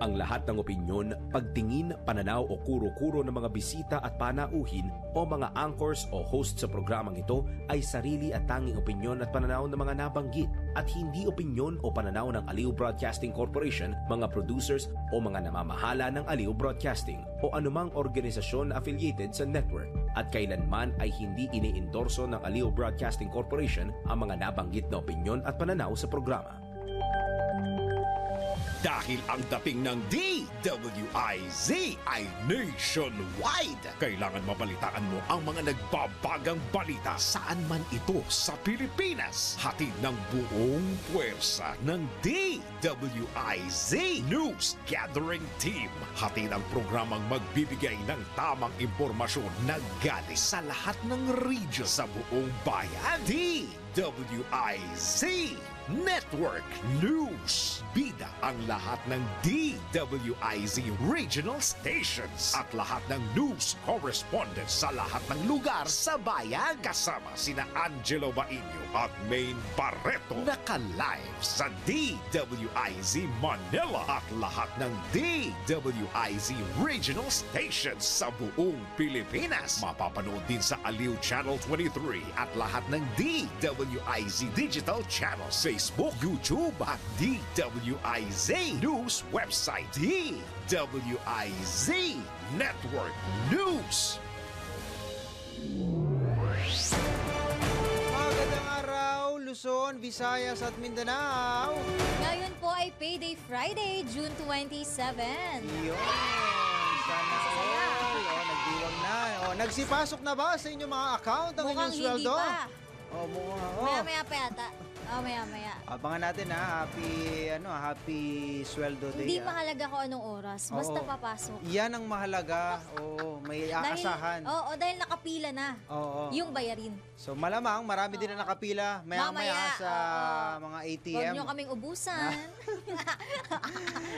Ang lahat ng opinyon, pagtingin, pananaw o kuro-kuro ng mga bisita at panauhin o mga anchors o host sa programang ito ay sarili at tanging opinyon at pananaw ng mga nabanggit at hindi opinyon o pananaw ng Aliw Broadcasting Corporation, mga producers o mga namamahala ng Aliw Broadcasting o anumang organisasyon na affiliated sa network. At kailanman ay hindi iniendorso ng Aliw Broadcasting Corporation ang mga nabanggit na opinyon at pananaw sa programa. Dahil ang dating ng DWIZ ay nationwide, kailangan mabalitaan mo ang mga nagbabagang balita saan man ito sa Pilipinas. Hatid ng buong puwersa ng DWIZ News Gathering Team. Hatid ang programang magbibigay ng tamang impormasyon na galing sa lahat ng region sa buong bayan. DWIZ Network News. Bida ang lahat ng DWIZ regional stations at lahat ng news correspondents sa lahat ng lugar sa bayan. Kasama sina Angelo Bainio at Maine Barreto. Naka-live sa DWIZ Manila at lahat ng DWIZ regional stations sa buong Pilipinas. Mapapanood din sa Aliw Channel 23 at lahat ng DWIZ digital channels, Facebook, YouTube at DWIZ News website. DWIZ Network News. Magandang araw, Luzon, Visayas at Mindanao. Ngayon po ay Payday Friday, June 27. Yun, sana all. Nagdiwang na. Nagsipasok na ba sa inyong mga account ang inyong sweldo? Mukhang hindi pa. Mukhang. Maya-maya pa yata. Maya-maya. Abangan natin happy sweldo day. Hindi mahalaga kung anong oras, basta papasok. Yan ang mahalaga. May aasahan. Dahil nakapila na yung bayarin. So malamang marami din na nakapila maya-maya sa mga ATM. Huwag nyo kaming ubusan.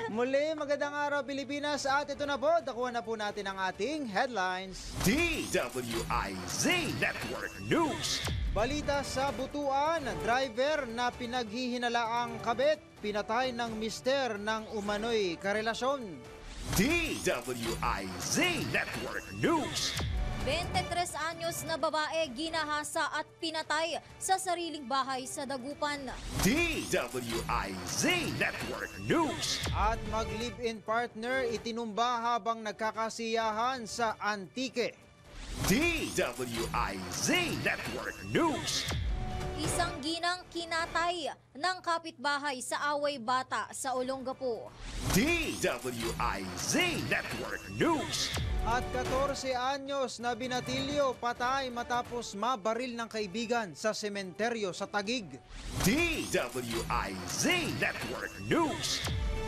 Muli, magandang araw Pilipinas at ito na po, dakuhan na po natin ang ating headlines. DWIZ Network News. Balita sa Butuan, driver na pinaghihinalaang kabit, pinatay ng mister ng umano'y karelasyon. DWIZ Network News. 23 anyos na babae ginahasa at pinatay sa sariling bahay sa Dagupan. DWIZ Network News. At mag-live-in partner itinumba habang nagkakasiyahan sa Antique. DWIZ Network News. Isang ginang kinatay ng kapitbahay sa away bata sa Olongapo. DWIZ Network News. At 14 anyos na binatilyo patay matapos mabaril ng kaibigan sa sementeryo sa Taguig. DWIZ Network News.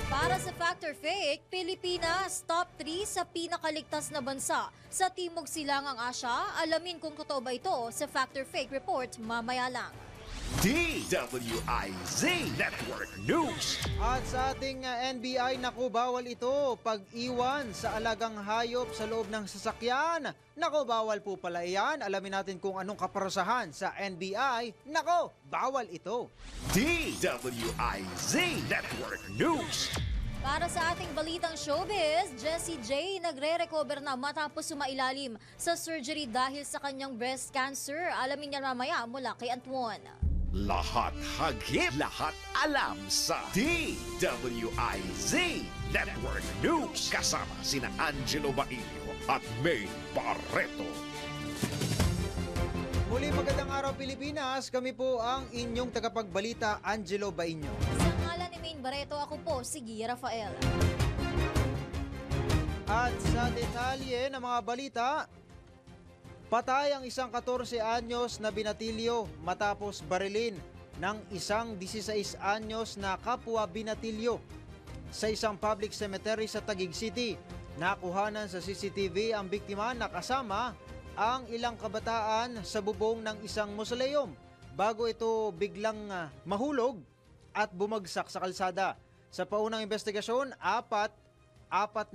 Para sa Fact or Fake, Pilipinas top 3 sa pinakaligtas na bansa sa Timog Silangang Asya. Alamin kung totoo ba ito sa Fact or Fake report mamaya lang. DWIZ Network News. At sa ating NBI, naku, bawal ito pag-iwan sa alagang hayop sa loob ng sasakyan. Naku, bawal po pala iyan. Alamin natin kung anong kaparusahan sa NBI. Naku, bawal ito. DWIZ Network News. Para sa ating balitang showbiz, Jessie J nagre-recover na matapos sumailalim sa surgery dahil sa kanyang breast cancer. Alamin niya mamaya mula kay Antoine. Lahat hagip, lahat alam sa DWIZ Network News. Kasama sina Angelo Bainio at Maine Barreto. Muli, magandang araw Pilipinas. Kami po ang inyong tagapagbalita, Angelo Bainio. Sa ngalan ni Maine Barreto, ako po si Gia Rafael. At sa detalye ng mga balita, patay ang isang 14 anyos na binatilyo matapos barilin ng isang 16 anyos na kapwa binatilyo sa isang public cemetery sa Taguig City. Nakuhanan sa CCTV ang biktima na kasama ang ilang kabataan sa bubong ng isang mausoleum bago ito biglang mahulog at bumagsak sa kalsada. Sa paunang investigasyon, apat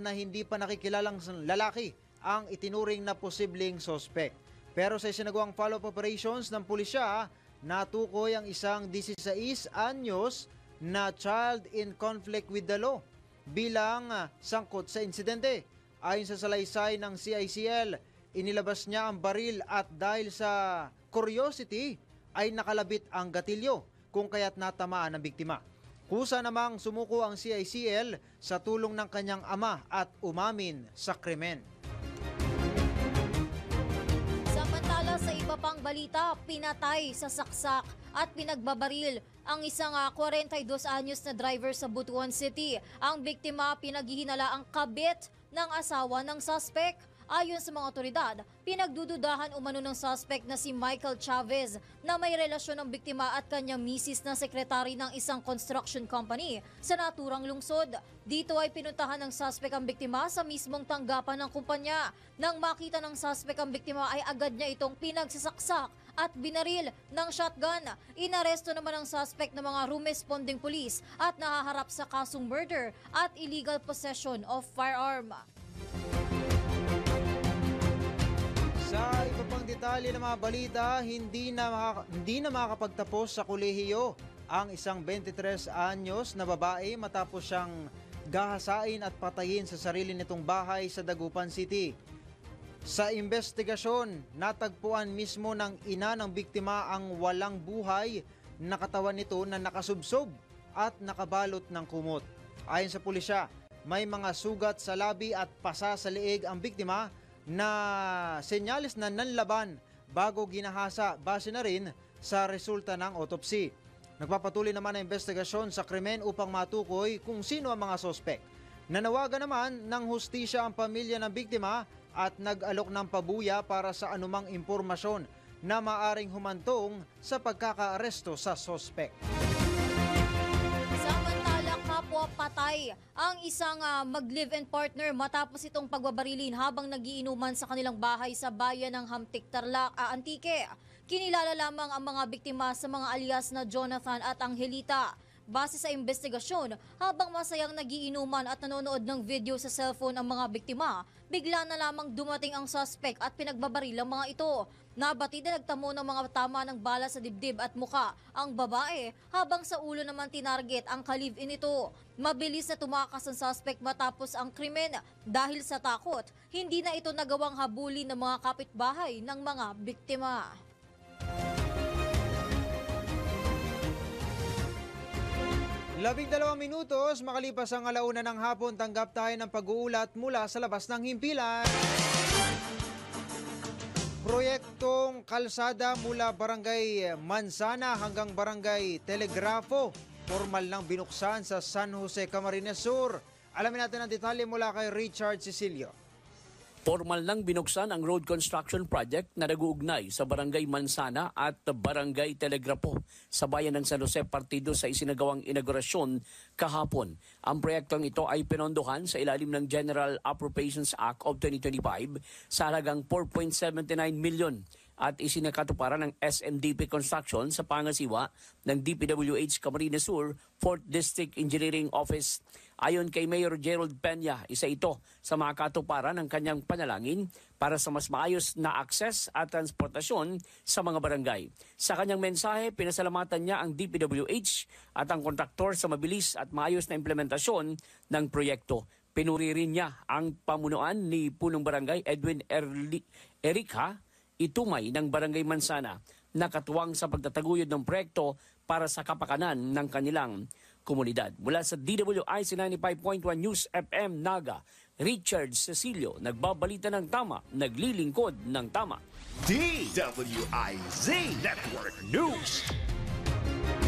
na hindi pa nakikilalang lalaki ang itinuring na posibleng sospek. Pero sa isinagawang follow-up operations ng pulisya, natukoy ang isang 16 anyos na child in conflict with the law. bilang sangkot sa insidente. Ayon sa salaysay ng CICL, inilabas niya ang baril at dahil sa curiosity ay nakalabit ang gatilyo kung kaya't natamaan ang biktima. Kusa namang sumuko ang CICL sa tulong ng kanyang ama at umamin sa krimen. Samantala sa iba pang balita, pinatay sa saksak at pinagbabaril ang isang 42 anyos na driver sa Butuan City. Ang biktima pinaghihinala ang kabit ng asawa ng suspect. Ayon sa mga otoridad, pinagdududahan umano ng suspect na si Michael Chavez na may relasyon ng biktima at kanyang misis na sekretary ng isang construction company sa naturang lungsod. Dito ay pinuntahan ng suspect ang biktima sa mismong tanggapan ng kumpanya. Nang makita ng suspect ang biktima ay agad niya itong pinagsasaksak at binaril ng shotgun. Inaresto naman ang suspect ng mga responding police at nahaharap sa kasong murder at illegal possession of firearm. Sa iba pang detalye ng mga balita, hindi na makakapagtapos sa kolehiyo ang isang 23 anyos na babae matapos siyang gahasain at patayin sa sarili nitong bahay sa Dagupan City. Sa investigasyon, natagpuan mismo ng ina ng biktima ang walang buhay na katawan nito na nakasubsob at nakabalot ng kumot. Ayon sa pulisya, may mga sugat sa labi at pasa sa leeg ang biktima na senyales na nanlaban bago ginahasa base na rin sa resulta ng autopsy. Nagpapatuloy naman ang investigasyon sa krimen upang matukoy kung sino ang mga sospek. Nanawagan naman ng hustisya ang pamilya ng biktima at nag-alok ng pabuya para sa anumang impormasyon na maaring humantong sa pagkakaaresto sa sospek. Kapwa patay ang isang mag-live-in partner matapos itong pagbabarilin habang nagiinuman sa kanilang bahay sa bayan ng Hamtik, Tarlac, Antique. Kinilala lamang ang mga biktima sa mga alias na Jonathan at Angelita. Base sa investigasyon, habang masayang nagiinuman at nanonood ng video sa cellphone ang mga biktima, bigla na lamang dumating ang suspect at pinagbabaril ang mga ito. Nabatid na nagtamo ng mga tama ng bala sa dibdib at muka ang babae habang sa ulo naman tinarget ang ka-live-in nito. Mabilis na tumakas ang suspect matapos ang krimen dahil sa takot. Hindi na ito nagawang habulin ng mga kapitbahay ng mga biktima. 12 minutos makalipas ang 1:00 ng hapon, tanggap tayo ng pag-uulat mula sa labas ng himpilan. Proyektong kalsada mula Barangay Mansana hanggang Barangay Telegrafo, formal nang binuksan sa San Jose, Camarines Sur. Alamin natin ang detalye mula kay Richard Cecilio. Formal nang binuksan ang road construction project na nag-uugnay sa Barangay Mansana at Barangay Telegrafo sa bayan ng San Jose partido sa isinagawang inaugurasyon kahapon. Ang proyektong ito ay pinondohan sa ilalim ng General Appropriations Act of 2025 sa halagang 4.79 million at isinakatuparan ng SMDP Construction sa pangasiwa ng DPWH Camarines Sur 4th District Engineering Office. Ayon kay Mayor Gerald Peña, isa ito sa mga katuparan ng kanyang panalangin para sa mas maayos na akses at transportasyon sa mga barangay. Sa kanyang mensahe, pinasalamatan niya ang DPWH at ang kontraktor sa mabilis at maayos na implementasyon ng proyekto. Pinuri rin niya ang pamunuan ni Punong Barangay Edwin Erica Itumay ng Barangay Mansana na katuwang sa pagtataguyod ng proyekto para sa kapakanan ng kanilang komunidad. Mula sa DWIC 95.1 News FM Naga, Richard Cecilio, nagbabalita ng tama, naglilingkod ng tama. DWIZ Network News.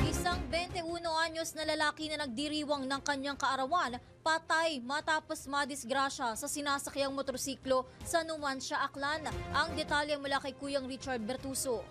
Isang 21 anyos na lalaki na nagdiriwang ng kanyang kaarawan, patay matapos madisgrasya sa sinasakyang motorsiklo sa Numancia, Aklan. Ang detalye mula kay Kuyang Richard Bertuso.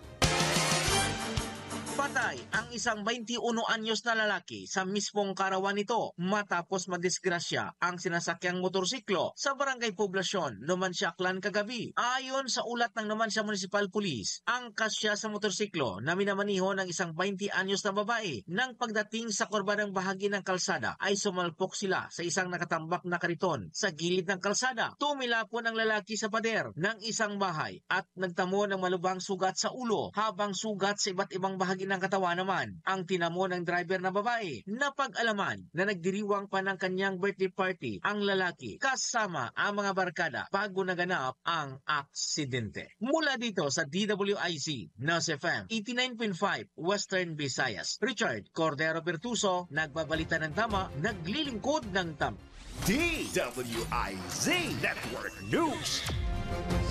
Patay ang isang 21 anyos na lalaki sa mismong karawan nito matapos madisgrasya ang sinasakyang motorsiklo sa Barangay Poblasyon, Numancia, Aklan kagabi. Ayon sa ulat ng Numancia Municipal Police, ang kasya sa motorsiklo na minamaniho ng isang 20 anyos na babae nang pagdating sa korbanang bahagi ng kalsada ay sumalpok sila sa isang nakatambak na kariton sa gilid ng kalsada. Tumilapon ang lalaki sa pader ng isang bahay at nagtamo ng malubhang sugat sa ulo habang sugat sa iba't ibang bahagi bahagi ng katawan naman ang tinamo ng driver na babae. Napag-alaman na nagdiriwang pa ng kanyang birthday party ang lalaki kasama ang mga barkada bago naganap ang aksidente. Mula dito sa DWIZ, Nas FM 89.5 Western Visayas, Richard Cordero Bertuso, nagbabalita ng tama, naglilingkod ng tama. DWIZ Network News.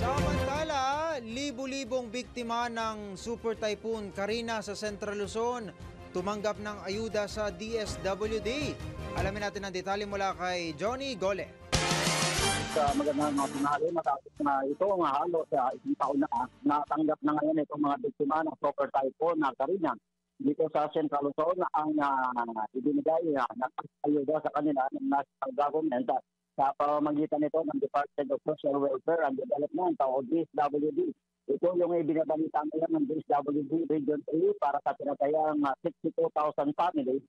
Samantala, libu-libong biktima ng Super Typhoon Karina sa Central Luzon tumanggap ng ayuda sa DSWD. Alamin natin ang detalye mula kay Johnny Gole. Sa magandang mga pinali, matapos na ito nga halos sa isang taon na natanggap na ngayon itong mga biktima ng Super Typhoon na Karina. Dito sa Central Luzon ang ibinigay na ayuda sa kanila ng national government sa pamamagitan nito ng Department of Social Welfare and Development o DSWD. Ito yung ibinabalita ngayon ng DSWD Region 3 para sa tinatayang 62,000 families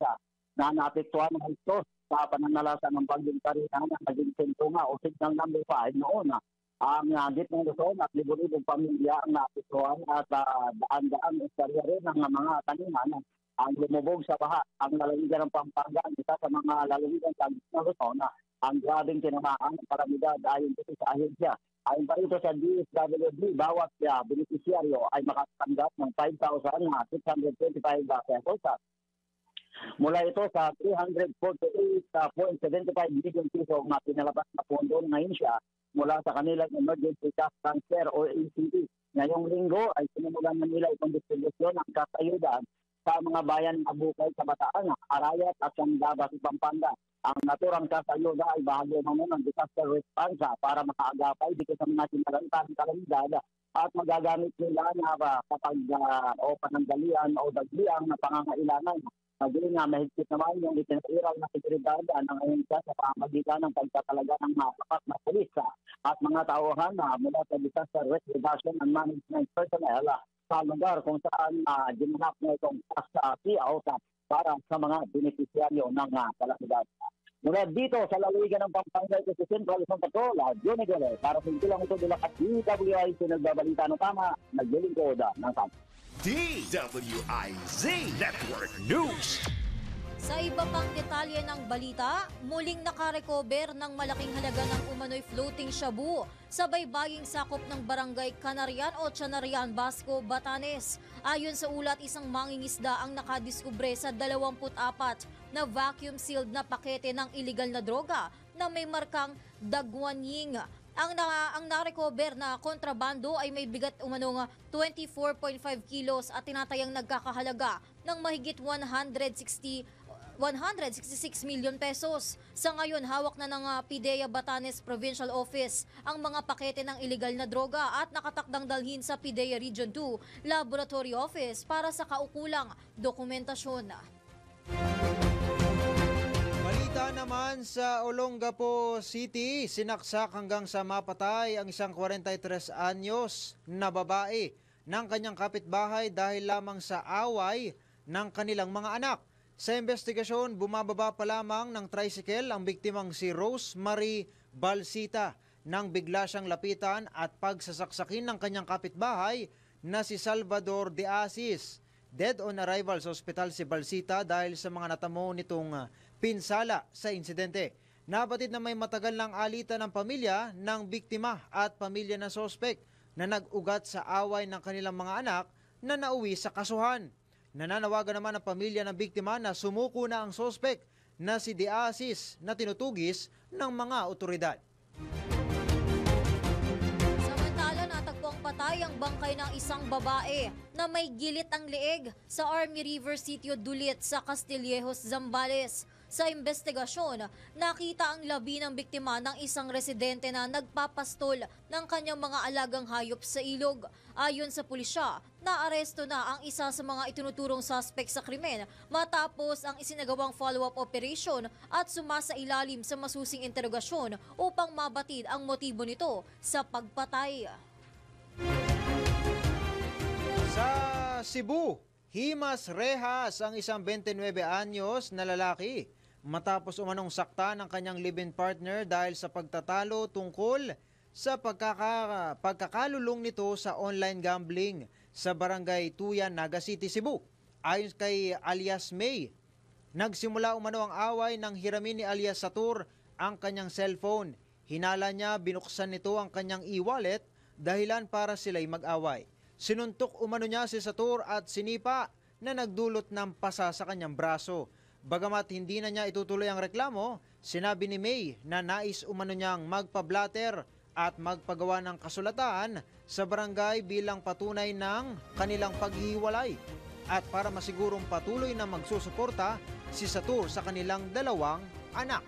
na naapektuhan ng ito sa pananalasa ng bagyong Karina na naging sentro nga o signal number 5 noon. Ang gitnang Luzon at libo-libong pamilya ang naapektuhan at daan-daan istorya rin ng mga taniman ang lumubog sa baha. Ang lalawigan ng Pampanga, isa sa mga lalawigan sa gitnang Luzon, ang grabing tinamaan ng kalamidad ayon dito sa ahensya. Ayon pa rito sa DSWD, bawat beneficiaryo ay makatanggap ng 5,625 pesos. Mula ito sa 348.75 million peso na pinalabas na pondo ngayon siya mula sa kanilang Emergency Cash Transfer o ECT. Ngayong linggo ay sinimulan na nila itong distribusyon ng kasayudan sa mga bayan na bukay sa Bataan, Arayat at Sandaba sa Pampanga. Ang naturang kasayuda ay bahagi naman ng disaster response para makaagapay dito sa mga sinarantang kalamidad at magagamit nila na kapag o panandalian o dagliang na pangangailangan. Maging mahigpit naman yung itinairal na seguridad ng ahensya sa pamamagitan ng pagtatalaga ng mga sapat na pulis at mga tauhan mula sa disaster risk reduction and management personnel sa lugar kung saan ginanap na itong payout para sa mga beneficiaryo ng kalamidad. Mula dito sa lalawigan ng Pampanga ito sa Central Luzon Patrol, Johnny Gole, para sa lang ito nila at DWIZ nagbabalita ng tama, naglilingkod ng tama. DWIZ Network News. Sa iba pang detalye ng balita, muling nakarecover ng malaking halaga ng umano'y floating shabu sa baybaying sakop ng barangay Canarian o Chanarian, Basco, Batanes. Ayon sa ulat, isang mangingisda ang nakadiskubre sa 24 na vacuum-sealed na pakete ng iligal na droga na may markang Dagwanying. Ang na-recover na kontrabando ay may bigat umanong 24.5 kilos at tinatayang nagkakahalaga ng mahigit 166 million pesos. Sa ngayon, hawak na ng PIDEA Batanes Provincial Office ang mga pakete ng iligal na droga at nakatakdang dalhin sa PIDEA Region 2 Laboratory Office para sa kaukulang dokumentasyon. Balita naman sa Olongapo City, sinaksak hanggang sa mapatay ang isang 43 anyos na babae ng kanyang kapitbahay dahil lamang sa away ng kanilang mga anak. Sa investigasyon, bumababa pa lamang ng tricycle ang biktimang si Rose Marie Balsita nang bigla siyang lapitan at pagsasaksakin ng kanyang kapitbahay na si Salvador de Asis. Dead on arrival sa ospital si Balsita dahil sa mga natamo nitong pinsala sa insidente. Nabatid na may matagal ng alitan ng pamilya ng biktima at pamilya ng sospek na nag-ugat sa away ng kanilang mga anak na nauwi sa kasuhan. Nananawagan naman ang pamilya ng biktima na sumuko na ang sospek na si De Asis na tinutugis ng mga otoridad. Samantala, natagpuang patay ang bangkay ng isang babae na may gilit ang leeg sa Army River Sitio Dulit sa Castillejos, Zambales. Sa investigasyon, nakita ang labi ng biktima ng isang residente na nagpapastol ng kanyang mga alagang hayop sa ilog. Ayon sa pulisya, naaresto na ang isa sa mga itinuturong suspect sa krimen matapos ang isinagawang follow-up operation at sumasailalim sa masusing interogasyon upang mabatid ang motibo nito sa pagpatay. Sa Cebu, himas rehas ang isang 29 anyos na lalaki matapos umanong sakta ng kanyang live-in partner dahil sa pagtatalo tungkol sa pagkakalulong nito sa online gambling sa Barangay Tuyan, Naga City, Cebu. Ayon kay alias May, nagsimula umano ang away nang hiramin ni alias Satur ang kanyang cellphone. Hinala niya binuksan nito ang kanyang e-wallet dahilan para sila'y mag-away. Sinuntok umano niya si Satur at sinipa na nagdulot ng pasa sa kanyang braso. Bagamat hindi na niya itutuloy ang reklamo, sinabi ni May na nais umano niyang magpa-blatter at magpagawa ng kasulatan sa barangay bilang patunay ng kanilang paghihiwalay at para masigurong patuloy na magsusuporta si Satur sa kanilang dalawang anak.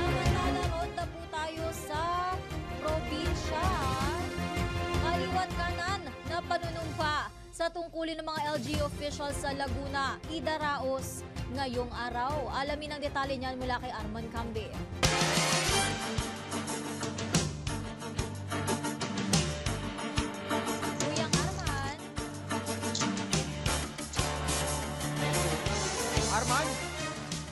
Samantala, ronda po tayo sa probinsya. Kaliwat kanan na panunumpa sa tungkulin ng mga LGU officials sa Laguna, idaraos ngayong araw. Alamin ang detalye niyan mula kay Arman Cambe. Kuyang Arman. Arman?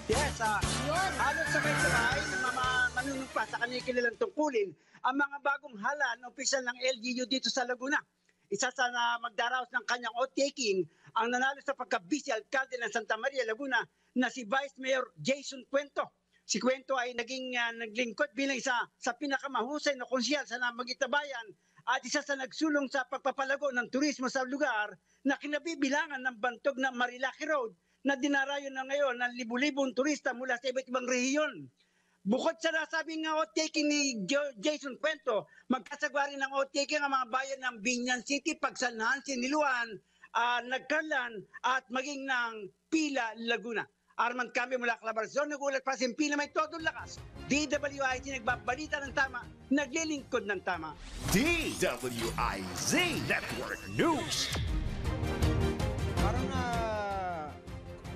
Yes, Yun. halos sabay-sabay ng mga manunumpa sa kanilang kilalang tungkulin ang mga bagong hala ng opisyal ng LGU dito sa Laguna. Isa sa na magdaraos ng kanyang oath-taking ang nanalo sa pagka-vice alcalde ng Santa Maria, Laguna na si Vice Mayor Jason Cuento. Si Cuento ay naglingkod bilang isa sa pinakamahusay na konsyal sa Namagitabayan at isa sa nagsulong sa pagpapalago ng turismo sa lugar na kinabibilangan ng bantog na Marilaki Road na dinarayo na ngayon ng libu-libong turista mula sa iba't ibang rehiyon. Bukod sa nasabing oath-taking ni Jason Cuento, magkasagwa rin ng oath-taking ang mga bayan ng Binyan City, Pagsanhan, Siniluan, Nagkarlan at maging ng Pila, Laguna. Arman Cambe mula Calabarzon, nagulat pa si Pila may todong lakas. DWIZ nagbabalita ng tama, naglilingkod ng tama. DWIZ Network News. Parang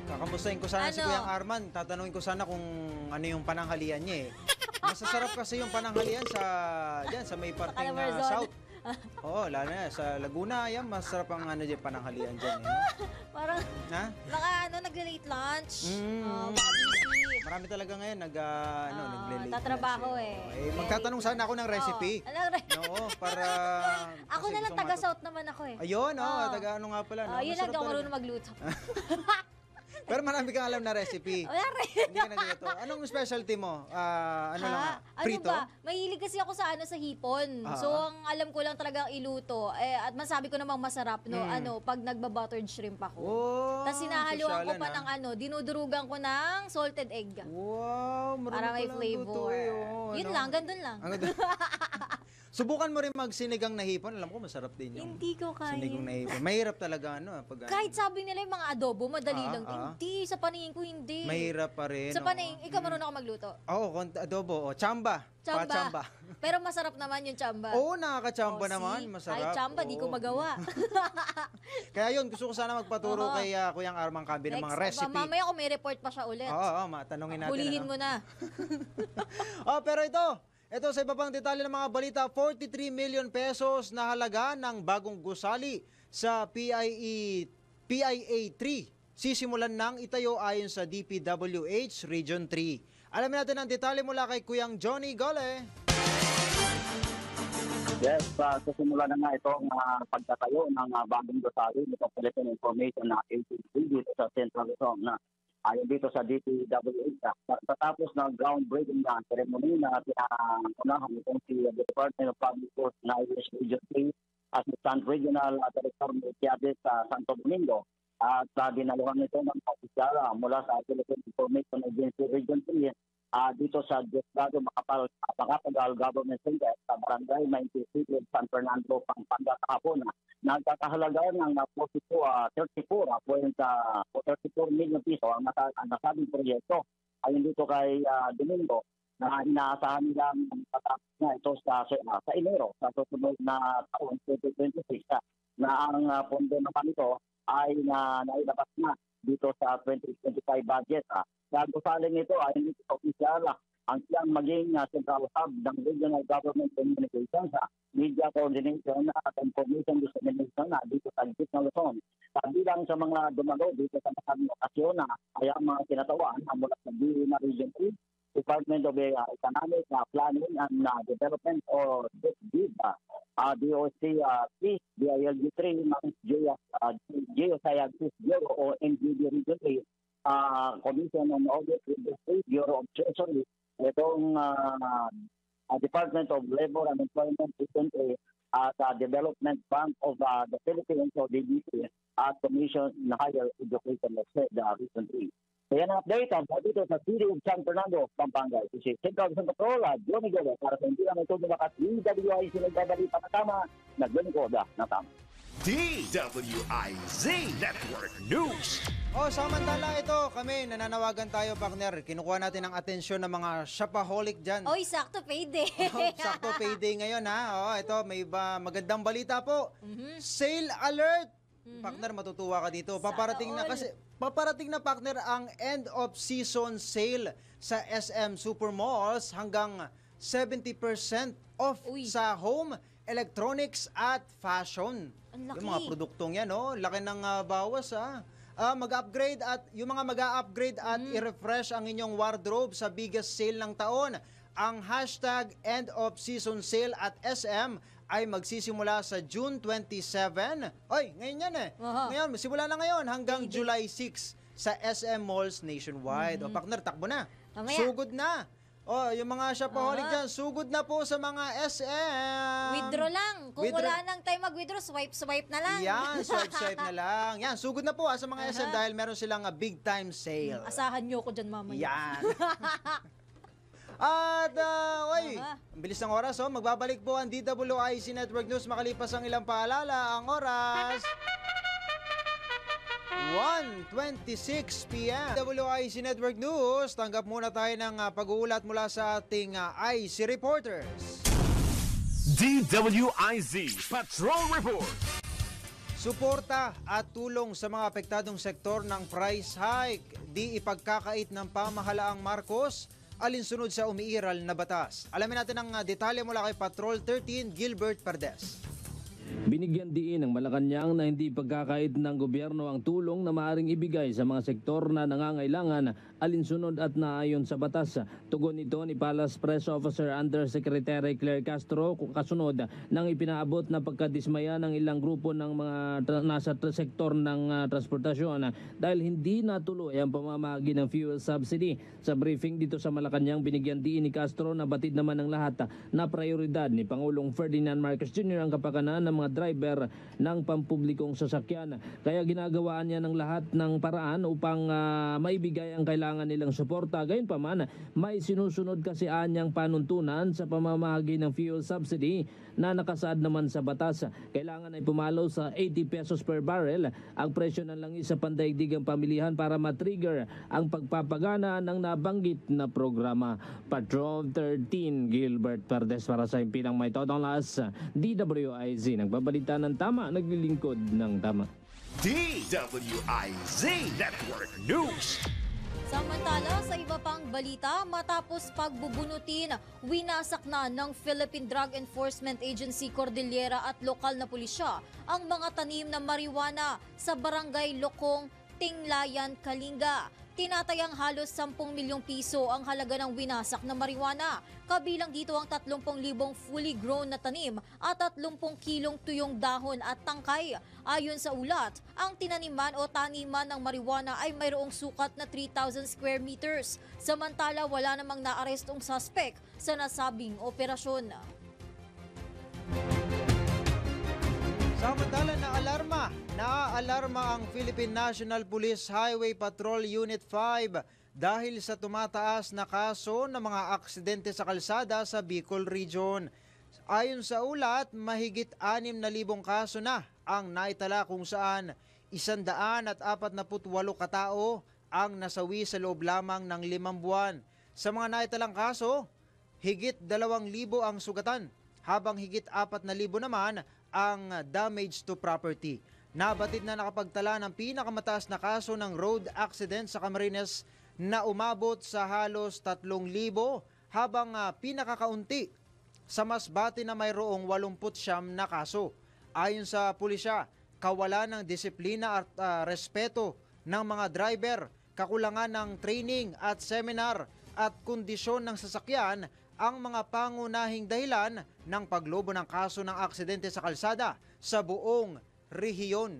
kakamustahin ko sana si Ano? Kuyang Arman. Tatanungin ko sana kung ano yung pananghalian niya eh. Masasarap kasi yung pananghalian sa may parting Calabarzon. south. Oo, lalo na sa Laguna, yan, masarap ang pananghalian dyan. Eh. Parang, Ha? baka nag-late lunch. Mm. Baka busy. Marami talaga ngayon nagle-late tatrabaho lunch, eh. magtatanong sana ako ng recipe. Oo, para... Ako kasi na lang gusto taga-south naman ako eh. Ayun, Oo. taga ano nga pala. No? Yun lang, Masarap di ako talaga. marunong magluto. Pero marami kang alam na recipe. Wala rin. Hindi ka nagluto. Anong specialty mo? Ano lang? Prito? Ano ba? Mahilig kasi ako sa sa hipon. So, ang alam ko lang talagang iluto. At masabi ko namang masarap, no? Pag nagba-buttered shrimp ako. Oh, Tapos sinahaluan ko sosyalan, pa ng dinudurugan ko ng salted egg. Wow, marami Para may palang flavor. lutuin, oh, Yun ano? lang, gandun lang. Ang ganda. Subukan mo rin magsinigang na hipon. Alam ko masarap din yung Hindi ko kaya. sinigang na hipon. Mahirap talaga pag Kahit sabi nila yung mga adobo, madali lang. Ah. Hindi, sa paningin ko hindi. mahirap pa rin. Sa paningin, ikaw marunong ako magluto. Adobo. Chamba. Chamba. Pa-chamba. Pero masarap naman yung chamba. Oo, nakaka-chamba naman. see? Masarap. Kahit chamba, di ko Oo. magawa. Kaya yun, gusto ko sana magpaturo Oo. kay Kuyang Arman Cambe ng mga Next, recipe. mamaya kung may report pa siya ulit. Oo, matanungin natin. Hulihin mo na. Pero ito sa iba pang detalye ng mga balita, 43 million pesos na halaga ng bagong gusali sa PIA 3. Sisimulan ng itayo ayon sa DPWH Region 3. Alamin natin ang detalye mula kay Kuyang Johnny Gole. Yes, susimula na nga itong pagtatayo ng bagong gusali nito Philippine Information na agency dito sa Central Luzon na ayon dito sa DPWH. Tapos ng groundbreaking na ceremony na pinangunahan itong si Department of Public Works na Region 3 Assistant Regional Director Metiades sa Santo Domingo. At dinaluhan nito ng opisyal mula sa Philippine Information Agency Region 3 dito sa Diosdado Macapagal Government Center sa Barangay 90 San Fernando, Pampanga kahapon. Nagkakahalaga ng 34 million piso ang nasabing proyekto. Ayon dito kay Domingo na inaasahan nilang patapos na ito sa Enero sa susunod na taon 2026 na ang pondo naman ito ay nailabas na dito sa 2025 budget. Sa gusaling ito ay hindi opisyal ang siyang maging central hub ng Regional Government Communications, Media Coordination at Information Dissemination dito sa Gitna Luzon. Bilang sa mga dumalo dito sa maraming okasyon ay ang mga kinatawaan mula sa BINA Region 3, Department of Economic Planning and Development or DEPDID, DOC 3, DILG 3, Geosciences Bureau o NGB Region 3, Commission on Audit Industry, Bureau of Treasury, itong Department of Labor and Employment Agency at Development Bank of the Philippines o DBP at Commission on Higher Education Region 3. Kaya ang update ang dito sa City of San Fernando, Pampanga. Si Central San Patrola, Johnny Gola, para sa hindi lang ito nalakas, DWIZ nagbabalita na tama, naglingkod na tama. DWIZ Network News. Samantala ito, kami nananawagan tayo, partner. Kinukuha natin ang atensyon ng mga shopaholic dyan. Oy, sakto payday. Sakto payday ngayon ha. Ito, may magandang balita po. Sale alert! Partner, matutuwa ka dito. Paparating na partner ang end of season sale sa SM Supermalls hanggang 70% off sa home, electronics at fashion. Yung mga produktong yan, laki ng bawas mag-upgrade at yung mga mag-upgrade at i-refresh ang inyong wardrobe sa biggest sale ng taon. Ang hashtag end of season sale at SM ay magsisimula sa June 27. Ngayon yan Ngayon, simula na ngayon hanggang July 6 sa SM Malls nationwide. Partner, takbo na. Mamaya. Sugod na. Yung mga shopaholic dyan, sugod na po sa mga SM. Withdraw lang. Kung wala nang time mag-withdraw, swipe na lang. Yan, swipe na lang. Yan, sugod na po sa mga SM dahil meron silang big time sale. Asahan nyo ko dyan mamaya. Yan. At, ang bilis ng oras, magbabalik po ang DWIZ Network News makalipas ang ilang paalala. Ang oras, 1:26 p.m. DWIZ Network News, tanggap muna tayo ng pag-uulat mula sa ating IC reporters. DWIZ Patrol Report. Suporta at tulong sa mga apektadong sektor ng price hike. Di ipagkakait ng pamahalaang Marcos alinsunod sa umiiral na batas. Alamin natin ang detalye mula kay Patrol 13, Gilbert Pardes. Binigyan diin ng Malacanang na hindi pagkakait ng gobyerno ang tulong na maaaring ibigay sa mga sektor na nangangailangan alinsunod at naayon sa batas. Tugon nito ni Palace Press Officer Undersecretary Claire Castro kasunod ng ipinaabot na pagkadismaya ng ilang grupo ng mga nasa sektor ng transportasyon dahil hindi natuloy ang pamamahagi ng fuel subsidy. Sa briefing dito sa Malacanang, binigyan diin ni Castro na batid naman ng lahat na prioridad ni Pangulong Ferdinand Marcos Jr. ang kapakanan ng mga driver ng pampublikong sasakyan. Kaya ginagawaan niya ng lahat ng paraan upang maibigay ang kailangan nilang suporta. Gayunpaman, may sinusunod kasi anyang panuntunan sa pamamahagi ng fuel subsidy na nakasaad naman sa batas. Kailangan ay pumalo sa 80 pesos per barrel ang presyo ng langis sa pandaigdigang pamilihan para matrigger ang pagpapagana ng nabanggit na programa. Patrol 13, Gilbert Pardes para sa impilang may todong laas. DWIZ, nagbabalita ng tama, naglilingkod ng tama. DWIZ Network News. Samantala, sa iba pang balita, matapos pagbubunutin, winasak na ng Philippine Drug Enforcement Agency Cordillera at lokal na pulisya ang mga tanim na marijuana sa barangay Lokong, Tinglayan, Kalinga. Tinatayang halos 10 milyong piso ang halaga ng winasak na marijuana. Kabilang dito ang 30,000 fully grown na tanim at 30 kilong tuyong dahon at tangkay. Ayon sa ulat, ang tinaniman o taniman ng marijuana ay mayroong sukat na 3,000 square meters. Samantala, wala namang naarestong suspect sa nasabing operasyon. Samantala, naaalarma ang Philippine National Police Highway Patrol Unit 5 dahil sa tumataas na kaso ng mga aksidente sa kalsada sa Bicol Region. Ayon sa ulat, mahigit 6,000 kaso na ang naitala kung saan 148 katao ang nasawi sa loob lamang ng 5 buwan. Sa mga naitalang kaso, higit 2,000 ang sugatan, habang higit 4,000 naman ang damage to property. Nabatid na nakapagtala ng pinakamataas na kaso ng road accident sa Camarines na umabot sa halos 3,000 habang pinakakaunti sa Masbate na mayroong 89 na kaso. Ayon sa pulisya, kawalan ng disiplina at respeto ng mga driver, kakulangan ng training at seminar at kondisyon ng sasakyan ang mga pangunahing dahilan ng paglobo ng kaso ng aksidente sa kalsada sa buong rehiyon.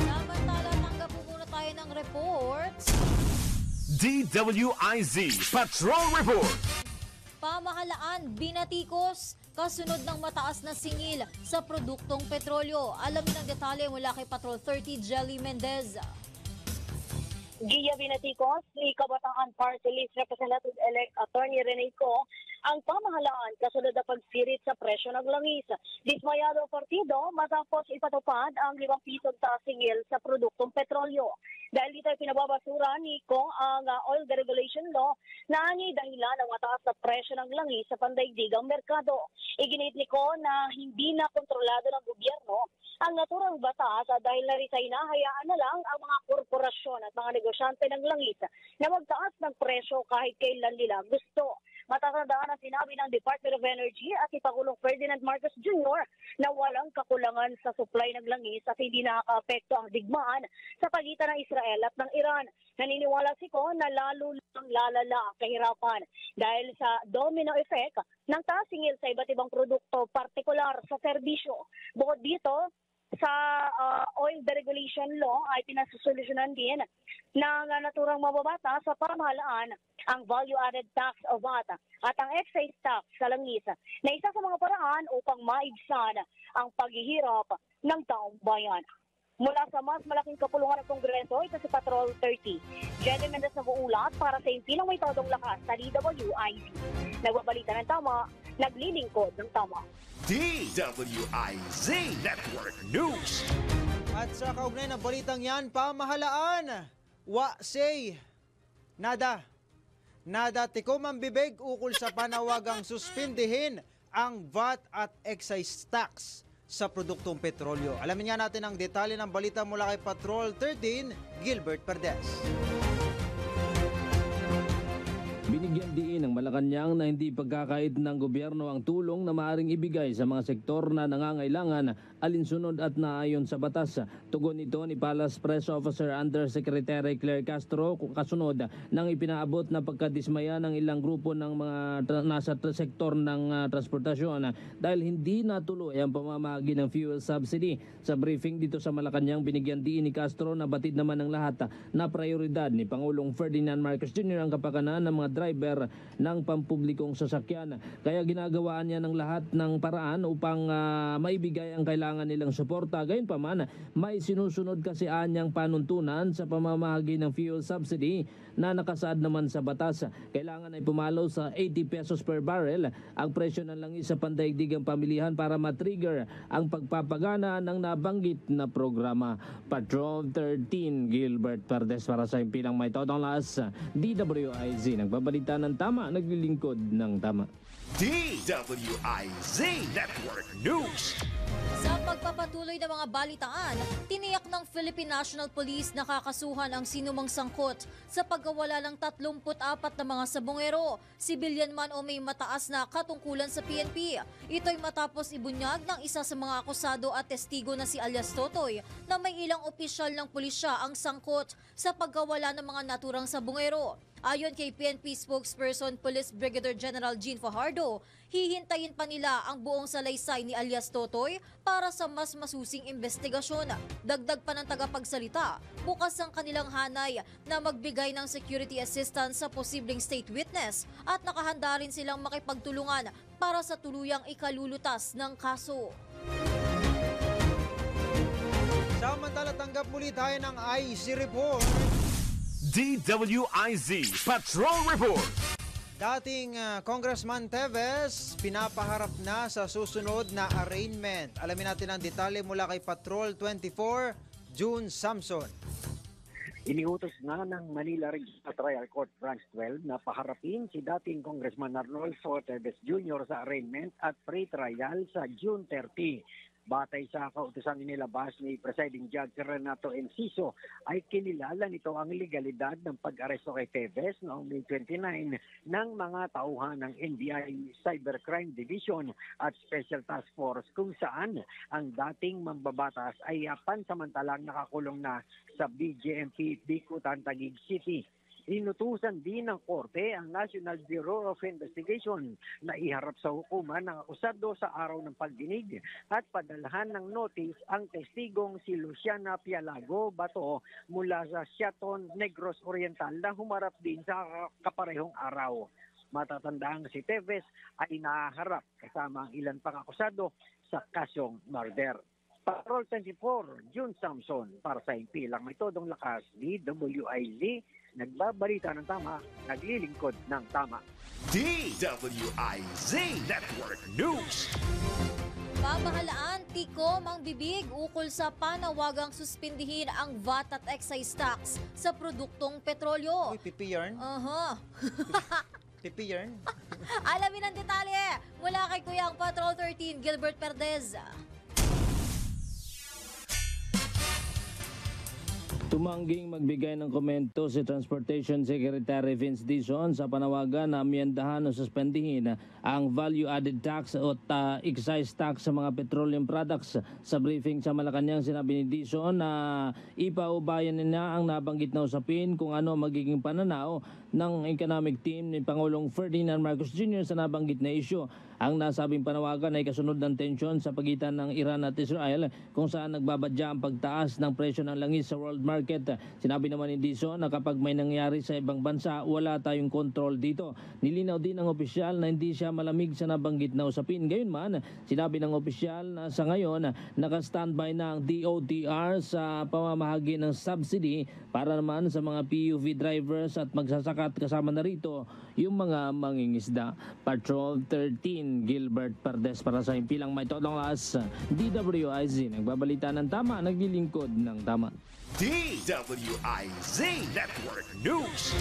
Samantala, tanggap po muna tayo ng reports. DWIZ Patrol Report. Pamahalaan, binatikos, kasunod ng mataas na singil sa produktong petrolyo. Alamin ang detalye mula kay Patrol 30 Jelly Mendez. Gia binatikos ni Kabataan Party List Representative-elect Attorney Rene Co ang pamahalaan kasunod na pagsirit sa presyo ng langis. Dismayado ang partido matapos ipatupad ang 5 pisong taas singil sa produktong petrolyo. Dahil dito ay pinababasura ni Co ang oil deregulation law na ani dahilan ng mataas na presyo ng langis sa pandaigdigang merkado. Iginit ni Co na hindi na kontrolado ng gobyerno ang naturang batas dahil narisay na hayaan na lang ang mga korporasyon at mga negosyante ng langis na magtaas ng presyo kahit kailan nila gusto. Matatandaan na sinabi ng Department of Energy at si Pangulong Ferdinand Marcos Jr. na walang kakulangan sa supply ng langis at hindi nakaka-apekto ang digmaan sa pagitan ng Israel at ng Iran. Naniniwala si Ko na lalo lang lalala ang kahirapan dahil sa domino effect ng taas singil sa iba't ibang produkto, partikular sa serbisyo. Bukod dito, sa oil deregulation law ay pinasusolusyonan din ng naturang mababata sa pamahalaan ang value-added tax o VAT at ang excise tax sa langis na isa sa mga paraan upang maibsan ang paghihirap ng taong bayan. Mula sa mas malaking kapulungan ng Kongreso, ito si Patrol 30. Jenny Mendez na uulat para sa impilang may todong lakas sa DWIZ. Nagbabalita ng tama, naglilingkod ng tama. DWIZ Network News. At sa kaugnay ng balitang yan, pamahalaan, say, nada tikom ang bibig ukol sa panawagang suspindihin ang VAT at excise tax sa produktong petrolyo. Alamin nga natin ang detalye ng balita mula kay Patrol 13, Gilbert Perdes. Binigyan diin ng Malacanang na hindi pagkakait ng gobyerno ang tulong na maaring ibigay sa mga sektor na nangangailangan alinsunod at naayon sa batas. Tugon nito ni Palace Press Officer Undersecretary Claire Castro kasunod ng ipinaabot na pagkadismaya ng ilang grupo ng mga nasa sektor ng transportasyon dahil hindi natuloy ang pamamahagi ng fuel subsidy. Sa briefing dito sa Malacanang, binigyan diin ni Castro na batid naman ng lahat na prioridad ni Pangulong Ferdinand Marcos Jr. ang kapakanan ng mga driver ng pampublikong sasakyan. Kaya ginagawaan niya ng lahat ng paraan upang maibigay ang kailangan nilang suporta. Gayunpaman, may sinusunod kasi anyang panuntunan sa pamamahagi ng fuel subsidy na nakasaad naman sa batas. Kailangan ay pumalo sa 80 pesos per barrel ang presyo ng langis sa pandaigdigang pamilihan para matrigger ang pagpapagana ng nabanggit na programa. Patrol 13, Gilbert Perdes para sa impilang may todong lakas. DWIZ, nagbabalita ng tama, naglilingkod ng tama. DWIZ Network News. Sa pagpapatuloy ng mga balitaan, tiniyak ng Philippine National Police na kakasuhan ang sinumang sangkot sa pagkawala ng 34 na mga sabongero, sibilyan man o may mataas na katungkulan sa PNP. Ito'y matapos ibunyag ng isa sa mga akusado at testigo na si alias Totoy na may ilang opisyal ng pulisya ang sangkot sa pagkawala ng mga naturang sabongero. Ayon kay PNP spokesperson Police Brigadier General Jean Fajardo, hihintayin pa nila ang buong salaysay ni alias Totoy para sa mas masusing investigasyon. Dagdag pa ng tagapagsalita, bukas ang kanilang hanay na magbigay ng security assistance sa posibleng state witness at nakahanda rin silang makipagtulungan para sa tuluyang ikalulutas ng kaso. Samantala, tanggap muli tayo ng IC report. DWIZ Patrol Report. Dating Congressman Teves, pinapaharap na sa susunod na arraignment. Alamin natin ang detalye mula kay Patrol 24, June Samson. Iniutos na ng Manila Regional Trial Court Branch 12 na paharapin si dating Congressman Arnolfo Teves Jr. sa arraignment at pre-trial sa June 30. Batay sa kautosang inilabas ni Presiding Judge Renato Enciso, ay kinilala nito ang legalidad ng pag-aresto kay Teves noong May 29 ng mga tauhan ng NBI Cybercrime Division at Special Task Force kung saan ang dating mambabatas ay pansamantalang nakakulong na sa BJMP Bicutan, Taguig City. Inutusan din ng Korte ang National Bureau of Investigation na iharap sa hukuman ng akusado sa araw ng pagdinig at padalahan ng notice ang testigong si Luciana Pialago Bato mula sa Siaton, Negros Oriental na humarap din sa kaparehong araw. Matatandang si Teves ay naharap kasama ang ilan pang akusado sa kasyong murder. Patrol 24, June Samson para sa Impilang May Todong Lakas, DWIZ, nagbabalita ng tama, naglilingkod ng tama. DWIZ Network News. Pamahalaan, tikom ang bibig ukol sa panawagang suspindihin ang VAT at excise tax sa produktong petrolyo. Uy, pipi yarn. Pipi yarn. Alamin ang detalye mula kay Kuyang Patrol 13, Gilbert Perdez. Tumangging magbigay ng komento si Transportation Secretary Vince Dizon sa panawagan na amyendahan o suspendihin ang value-added tax o excise tax sa mga petroleum products. Sa briefing sa Malacanang, sinabi ni Dizon na ipaubayan niya ang nabanggit na usapin kung ano magiging pananaw ng economic team ni Pangulong Ferdinand Marcos Jr. sa nabanggit na isyu. Ang nasabing panawagan ay kasunod ng tensyon sa pagitan ng Iran at Israel kung saan nagbabadya ang pagtaas ng presyo ng langis sa world market. Sinabi naman ni Dizon na kapag may nangyari sa ibang bansa, wala tayong kontrol dito. Nilinaw din ng opisyal na hindi siya malamig sa nabanggit na usapin. Gayunman, sinabi ng opisyal na sa ngayon naka-standby na ang DOTR sa pamamahagi ng subsidy para naman sa mga PUV drivers at magsasakat, kasama na rito yung mga mangingisda. Patrol 13, Gilbert Perdes para sa Impilang May Todong Lakas, DWIZ, nagbabalita ng tama, naglilingkod ng tama. DWIZ Network News.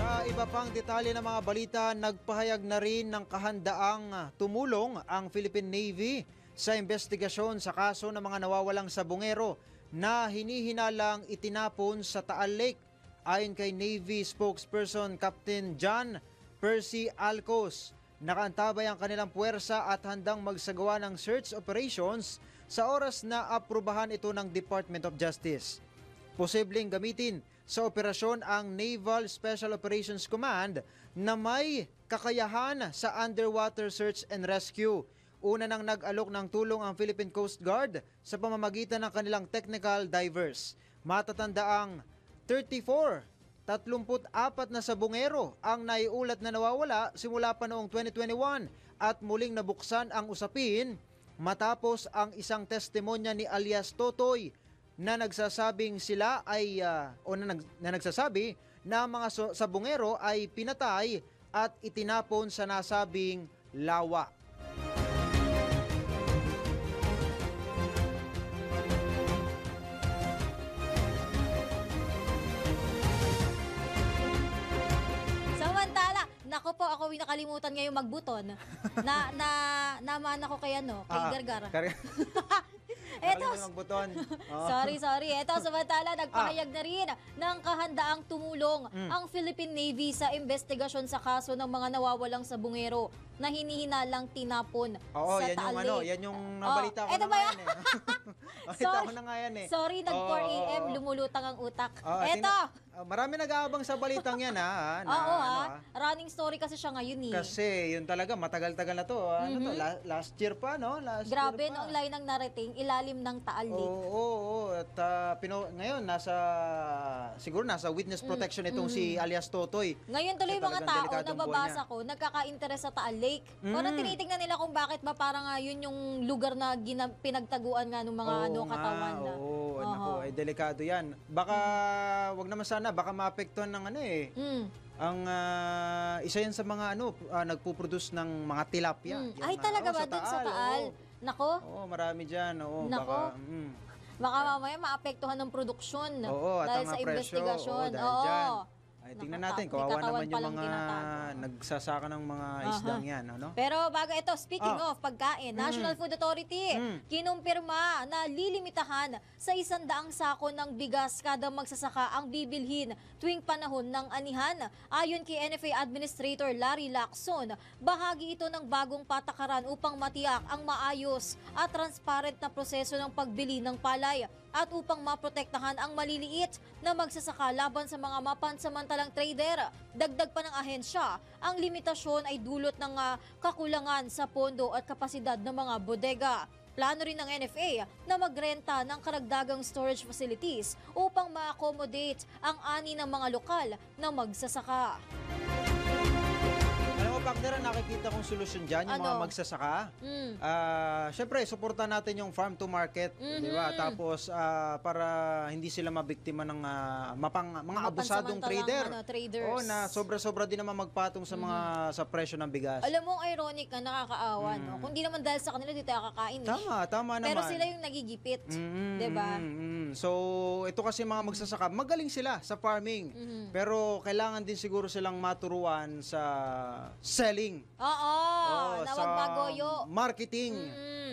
Sa iba pang detalye ng mga balita, nagpahayag na rin ng kahandaang tumulong ang Philippine Navy sa investigasyon sa kaso ng mga nawawalang sabongero na hinihinalang itinapon sa Taal Lake. Ayon kay Navy spokesperson Captain John Percy Alcos, nakaantabay ang kanilang puwersa at handang magsagawa ng search operations sa oras na aprubahan ito ng Department of Justice. Posibleng gamitin sa operasyon ang Naval Special Operations Command na may kakayahan sa underwater search and rescue. Una nang nag-alok ng tulong ang Philippine Coast Guard sa pamamagitan ng kanilang technical divers. Matatandaang 34 na sabongero ang naiulat na nawawala simula pa noong 2021 at muling nabuksan ang usapin matapos ang isang testimonya ni alias Totoy na nagsasabing sila ay na nagsasabi na mga sabongero ay pinatay at itinapon sa nasabing lawa. Nako po, ako nakalimutan ngayon magbuton. Naman ako kay Gargar. Eto, sorry. Eto, samantala, nagpahayag na rin ng kahandaang tumulong ang Philippine Navy sa investigasyon sa kaso ng mga nawawalang sabongero na hinihinalang tinapon sa Taal Lake. Yan yung nabalita ko na ngayon eh. Balita ko na nga yan eh. Sorry, nag-4 AM, lumulutang ang utak. Eto! Marami nag-aabang sa balitang yan ha. Running story kasi siya ngayon eh. Kasi yun talaga, matagal-tagal na to. Last year pa, no? Grabe, noong line ng narating, ilalim ng Taal Lake. Oo. At ngayon, siguro nasa witness protection itong si alias Totoy. Ngayon tuloy mga tao, nababasa ko, nagkaka-interest sa Taal Lake. Parang tinitingnan nila kung bakit ba parang yun yung lugar na pinagtaguan nga ng mga katawan na. Oo, delikado yan. Baka, wag naman sana, baka maapektuhan ng ang isa yan sa mga nagpuproduce ng mga tilapia. Ay talaga ba dun sa Taal? Nako. Oo, marami diyan. Nako. Baka mamaya maapektuhan ng produksyon dahil sa investigasyon. Ay, tingnan natin, kawawa naman yung mga nagsasaka ng mga isdang yan. Pero bago ito, speaking of pagkain, National Food Authority, kinumpirma na lilimitahan sa 100 sako ng bigas kada magsasaka ang bibilhin tuwing panahon ng anihan. Ayon kay NFA Administrator Larry Lacson, bahagi ito ng bagong patakaran upang matiyak ang maayos at transparent na proseso ng pagbili ng palay. at upang maprotektahan ang maliliit na magsasaka laban sa mga mapansamantalang trader. Dagdag pa ng ahensya, ang limitasyon ay dulot ng kakulangan sa pondo at kapasidad ng mga bodega. Plano rin ng NFA na magrenta ng karagdagang storage facilities upang ma-accommodate ang ani ng mga lokal na magsasaka. Alam mo, partner, nakikita kong solusyon dyan, yung mga magsasaka. Siyempre, suportahan natin yung farm to market, di ba? Tapos, para hindi sila mabiktima ng mga abusadong traders. Oo, na sobra-sobra din naman magpatong sa mga sa presyo ng bigas. Alam mo, ironic na nakakaawa, no? Kung di naman dahil sa kanila, di tayo kakain. Tama naman. Pero sila yung nagigipit, di ba? So, ito kasi mga magsasaka, magaling sila sa farming. Pero kailangan din siguro silang maturuan sa selling. Oo, na wag magoyo. Marketing.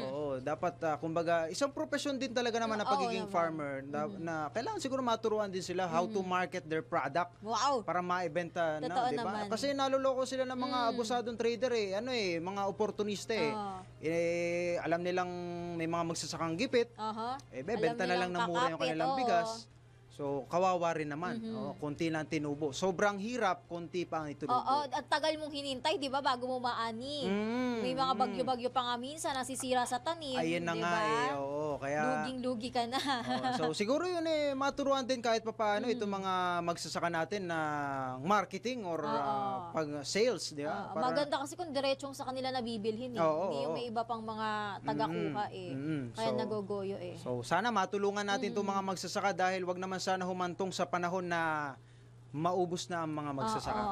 Oo, dapat kumbaga isang profesyon din talaga naman na pagiging farmer na kailangan siguro maturuan din sila how to market their product. Wow. Para maibenta na, di ba? Kasi naloloko sila ng mga abusadong trader mga oportunista alam nilang may mga magsasakang gipit. Bebenta na lang ng mura yung kanilang bigas. So, kawawa rin naman. Konti lang tinubo. Sobrang hirap, konti pa ang itunubo. Oo, at tagal mong hinintay, di ba, bago mo maani. May mga bagyo-bagyo pa nga minsan, nasisira sa tanim. Ayun na nga oo. Kaya, luging-lugi ka na. So, siguro yun maturuan din kahit pa paano itong mga magsasaka natin na marketing or pag sales, di ba? Maganda kasi kung diretsong sa kanila nabibilhin. Hindi yung may iba pang mga taga-kuha Kaya nagogoyo So, sana matulungan natin itong mga magsasaka dahil wag naman sana humantong sa panahon na maubos na ang mga magsasaka.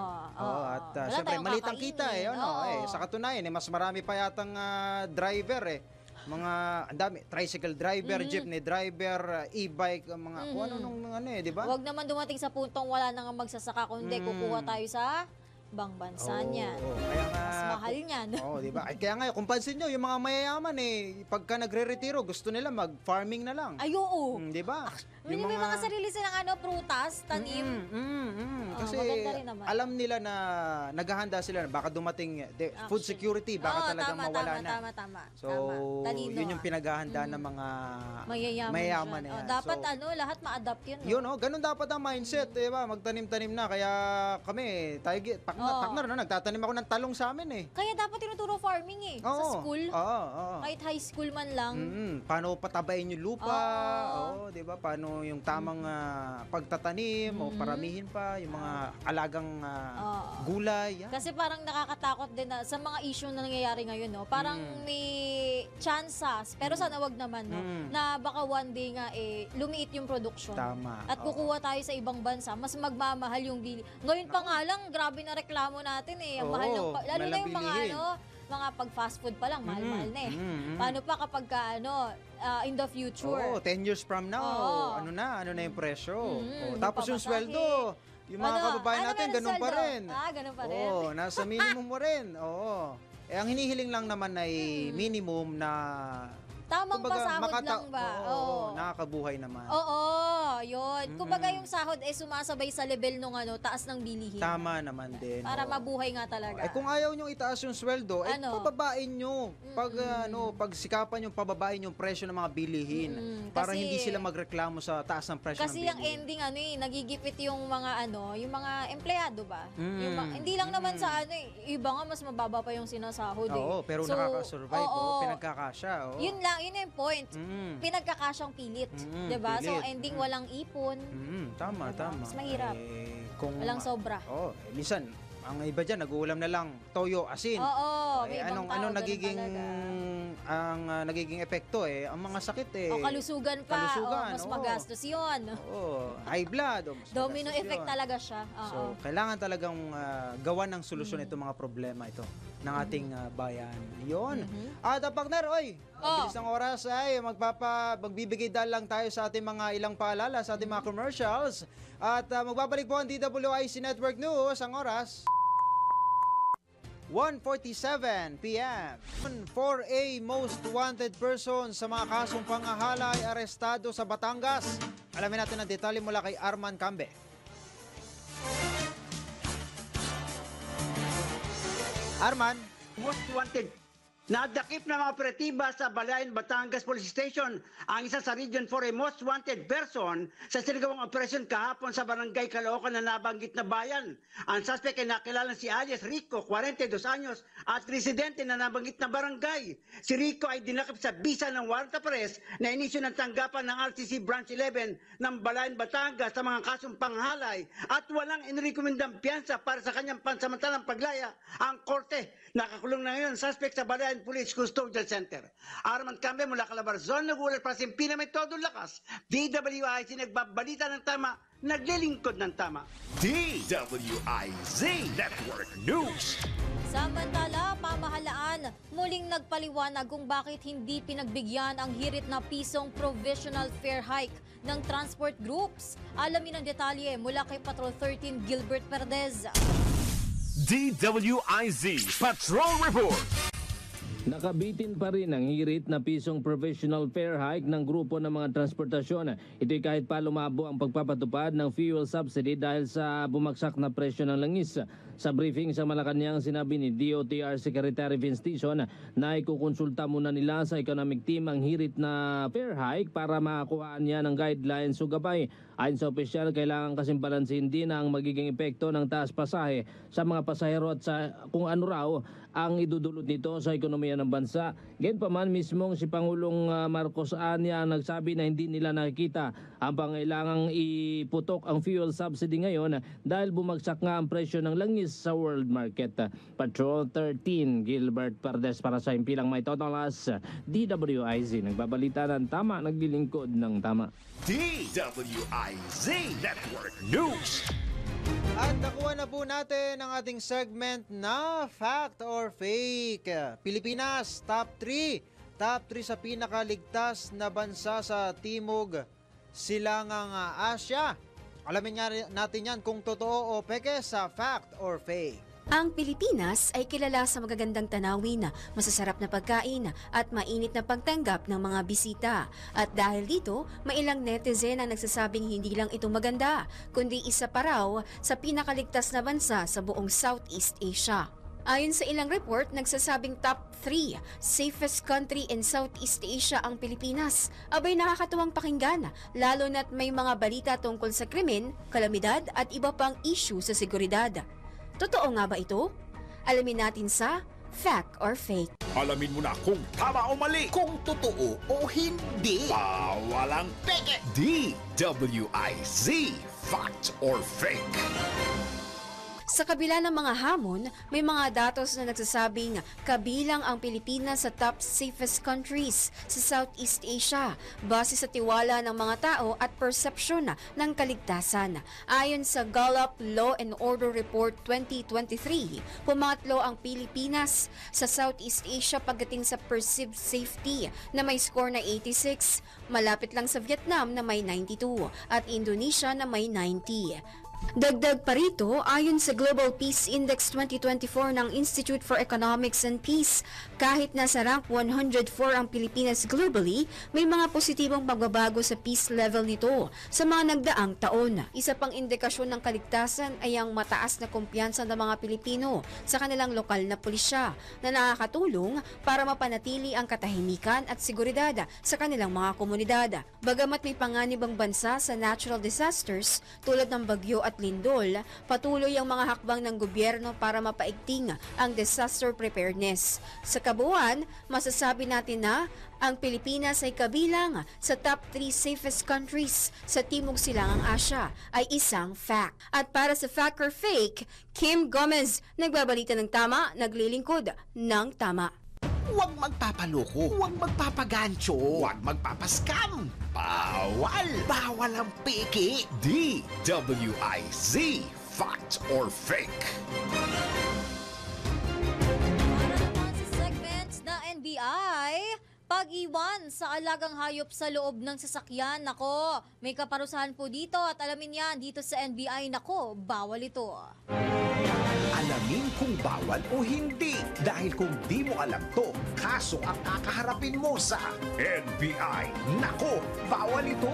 At syempre malitang kita sa katunayan mas marami pa yatang driver mga ang dami, tricycle driver, jeepney driver, e-bike, mga kung ano di ba? Wag naman dumating sa puntong wala na nga magsasaka kundi kukuha tayo sa ibang bansa niyan. Kaya nga, mas mahal niyan. Di ba? Kaya nga, kung pansin nyo, yung mga mayayaman pagka nagre-retiro, gusto nila mag-farming na lang. Ay, oo. Di ba? May mga sarili silang prutas, tanim. Kasi maganda rin naman. alam nila na naghahanda sila, baka dumating food security, baka talagang mawala na. Tama. So, yun yung pinaghahanda ng mga mayayaman. Dapat lahat ma-adapt yun. Yun, ganun dapat ang mindset, di ba? Magtanim-tanim na, kaya kami, partner, nagtatanim ako ng talong sa amin Kaya dapat tinuturo farming sa school. Kahit high school man lang. Paano patabayin yung lupa, di ba? Paano yung tamang pagtatanim o paramihin pa yung mga alagang gulay. Kasi parang nakakatakot din na sa mga issue na nangyayari ngayon, parang may chances, pero sana wag naman, na baka one day nga lumiit yung production. Tama. At kukuha tayo sa ibang bansa, mas magmamahal yung bili. Ngayon pa nga lang, grabe na reklamo natin ang mahal ng lalo na yung mga mga pag fast food pa lang mahal-mahal na Paano pa kapag in the future? 10 years from now, ano na yung presyo. Tapos yung sweldo, yung mga kababayan natin ganun pa rin. Ganun pa rin. Nasa minimum mo rin. Ang hinihiling lang naman ay minimum na tamang pasahod lang ba? Nakakabuhay naman. Yun. Kumbaga yung sahod sumasabay sa level nung taas ng bilihin. Tama naman din. Para mabuhay nga talaga. Kung ayaw nyo itaas yung sweldo, pababain nyo. Pagsikapan yung pababain yung presyo ng mga bilihin. Para hindi sila magreklamo sa taas ng presyo ng bilihin. Kasi yung ending nagigipit yung mga yung mga empleyado ba? Hindi lang naman sa iba nga mas mababa pa yung sinasahod pero nakaka-survive. Pinagkakasya. Yun lang, yun yung point. Pinagkakasyang pilit. Diba? So, ending walang ipon. Tama. Mas mahirap. Walang sobra. Minsan, ang iba dyan, nag-uulam na lang toyo, asin. May ibang tao, anong nagiging epekto ang mga sakit kalusugan pa. Mas magastos yun. High blood. Domino effect talaga siya. So, kailangan talagang gawan ng solusyon itong mga problema ito ng ating bayan. Yun. At partner, bilis ng oras magbibigay dahil lang tayo sa ating mga ilang paalala sa ating mga commercials. At magbabalik po ang DWIC Network News ang oras 1:47 p.m. 4A most wanted person sa mga kasong pangahala ay arestado sa Batangas. Alamin natin ang detalye mula kay Arman Cambe. Arman, most wanted Nadakip na mga operatiba sa Balayan, Batangas Police Station ang isa sa Region 4 most wanted person sa sinagawang operasyon kahapon sa Barangay Caloocan na nabanggit na bayan. Ang suspect ay nakilala si alias Rico, 42 anyos at residente na nabanggit na barangay. Si Rico ay dinakip sa bisa ng warrant of arrest na inisyu ng tanggapan ng RCC Branch 11 ng Balayan, Batangas sa mga kasong panghalay at walang inirekomendang piyansa para sa kanyang pansamantalang paglaya. Ang korte, nakakulong na ngayon ang suspect sa Balayan Police Custodial Center. Arman Cambe mula Calabarzon, nagulat para Simpina may todong lakas. DWIZ nagbabalita ng tama, naglilingkod ng tama. DWIZ Network News. Samantala, pamahalaan muling nagpaliwanag kung bakit hindi pinagbigyan ang hirit na pisong provisional fare hike ng transport groups. Alamin ang detalye mula kay Patrol 13 Gilbert Perdez. DWIZ Patrol Report. Nakabitin pa rin ang hirit na pisong professional fare hike ng grupo ng mga transportasyon. Ito'y kahit pa lumabo ang pagpapatupad ng fuel subsidy dahil sa bumagsak na presyo ng langis. Sa briefing sa Malacanang, sinabi ni DOTR Secretary Vince Tison na ikukonsulta muna nila sa economic team ang hirit na fare hike para makakuhaan niya ng guidelines o gabay. Ayon sa opisyal, kailangan kasing balansin din ang magiging epekto ng taas pasahe sa mga pasahero at sa kung ano raw ang idudulot nito sa ekonomiya ng bansa. Gayunpaman, mismong si Pangulong Marcos Anya nagsabi na hindi nila nakikita ang pangailangang iputok ang fuel subsidy ngayon dahil bumagsak nga ang presyo ng langis sa world market. Patrol 13 Gilbert Perdez para sa Impilang May Totolas, DWIZ. Nagbabalita ng tama, naglilingkod ng tama. DWIZ Network News. At nakuha na po natin ang ating segment na Fact or Fake. Pilipinas, top 3. Top 3 sa pinakaligtas na bansa sa Timog Silangang Asya. Alamin nga natin yan kung totoo o peke sa Fact or Fake. Ang Pilipinas ay kilala sa magagandang tanawin, masasarap na pagkain at mainit na pagtanggap ng mga bisita. At dahil dito, may ilang netizen ang nagsasabing hindi lang ito maganda, kundi isa pa raw sa pinakaligtas na bansa sa buong Southeast Asia. Ayon sa ilang report, nagsasabing top 3 safest country in Southeast Asia ang Pilipinas. Abay nakakatuwang pakinggan, lalo na't may mga balita tungkol sa krimen, kalamidad at iba pang issue sa seguridad. Totoo nga ba ito? Alamin natin sa Fact or Fake. Alamin mo na kung tama o mali, kung totoo o hindi. Bawalang peke. DWIZ Fact or Fake. Sa kabila ng mga hamon, may mga datos na nagsasabing kabilang ang Pilipinas sa top safest countries sa Southeast Asia base sa tiwala ng mga tao at perception ng kaligtasan. Ayon sa Gallup Law and Order Report 2023, pumangatlo ang Pilipinas sa Southeast Asia pagdating sa perceived safety na may score na 86, malapit lang sa Vietnam na may 92 at Indonesia na may 90. Dagdag pa rito, ayon sa Global Peace Index 2024 ng Institute for Economics and Peace, kahit nasa rank 104 ang Pilipinas globally, may mga positibong pagbabago sa peace level nito sa mga nagdaang taon. Isa pang indikasyon ng kaligtasan ay ang mataas na kumpiyansa ng mga Pilipino sa kanilang lokal na pulisya na nakakatulong para mapanatili ang katahimikan at seguridad sa kanilang mga komunidad. Bagamat may panganib ang bansa sa natural disasters tulad ng bagyo at lindol, patuloy ang mga hakbang ng gobyerno para mapaigting ang disaster preparedness. Sa kabuuan, masasabi natin na ang Pilipinas ay kabilang sa top 3 safest countries sa Timog Silangang Asya ay isang fact. At para sa Fact or Fake, Kim Gomez, nagbabalita ng tama, naglilingkod ng tama. Huwag magpapaloko, huwag magpapagancho, huwag magpapaskam. Bawal! Bawal ang peke. DWIZ Fact or Fake. Para naman sa segments na NBI, pag-iwan sa alagang hayop sa loob ng sasakyan. Nako, may kaparusahan po dito at alamin yan dito sa NBI. Nako, bawal ito. Alamin kung bawal o hindi. Dahil kung di mo alam to, kaso ang kakaharapin mo sa NBI. Nako, bawal ito.